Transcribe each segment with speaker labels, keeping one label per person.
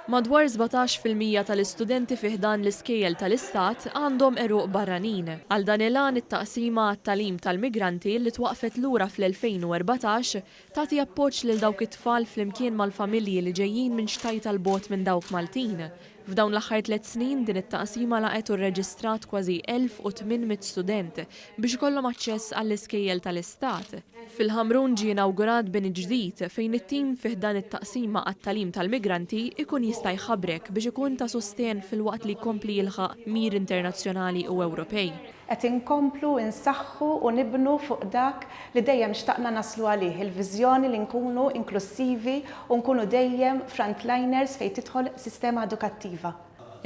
Speaker 1: Madwar 17% tal-istudenti fih dan l-iskejjel tal-istat għandhom eruq barranin. Għal dan il-għan it-taqsima għat-talim tal-migranti li twaqfet lura fl-2014 tagħti appoġġ lil dawk it-tfal flimkien mal-familji li ġejjin minn xtajt tal-bot minn dawk Maltin. F'dawn l-aħħar 3 snin din it-taqsima laqgħet u rreġistrat kważi 1800 student biex ikollhom aċċess għall-iskejjel tal-istat. Fil-Ħamrun ġie inawgurat bini ġdid fejn it-tim fih dan it-taqsima għat-talim tal-migranti ikun jista' jħabbrek biex ikun ta' sostien fil-waqt li jkompli jilħaq mir internazzjonali u Ewropej.
Speaker 2: Qed inkomplu insaħħu u nibnu fuq dak li dejjem xtaqna naslu għalih, il-viżjoni li nkunu inklusivi u nkunu dejjem frontliners fejn tidħol sistema edukattiva.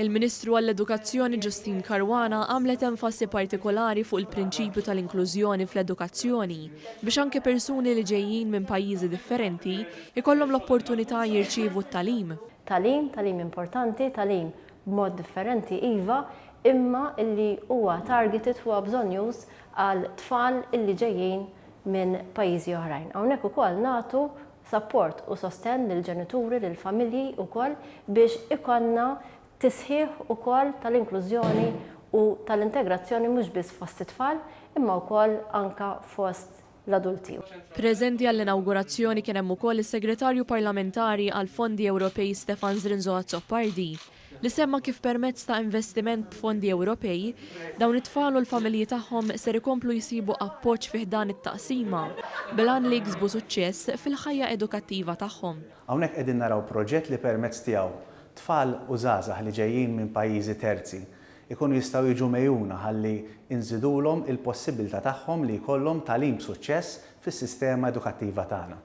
Speaker 1: Il-Ministru għall-Edukazzjoni Justin Caruana għamlet enfasi partikolari fuq il-prinċipju tal-inklużjoni fl-edukazzjoni biex anke persuni li ġejjin minn pajjiżi differenti ikollhom l-opportunità jirċievu t-talim.
Speaker 3: Talim importanti, talim b'mod differenti iva, imma illi huwa targeted huwa bżonjuż għal tfal illi ġejjin minn pajjiżi oħrajn. Hawnhekk ukoll nagħtu support u sosten lill-ġenituri, lill-familji ukoll biex ikonna tisħiħ ukoll tal-inklużjoni u tal-integrazzjoni mhux biss fost it-tfal imma wkoll anka fost l-adulti.
Speaker 1: Preżenti għall-inawgurazzjoni kien hemm ukoll is-Segretarju Parlamentari għal Fondi Ewropej Stefan Zrinzo Azzopardi li semma kif permezz ta' investiment b'fondi Ewropej dawn it-tfal u l-familji tagħhom ser ikomplu jsibu appoġġ fih dan it-taqsima bilan li jiksbu suċċess fil-ħajja edukattiva tagħhom.
Speaker 4: Hawnhekk qegħdin naraw proġett li permezz tiegħu tfal u żgħażagħ li ġejjin minn pajjiżi terzi ikunu jistgħu jiġu mejjuna ħalli inżidulhom il-possibilità tagħhom li jkollhom tagħlim b'suċċess fis-sistema edukattiva tagħna.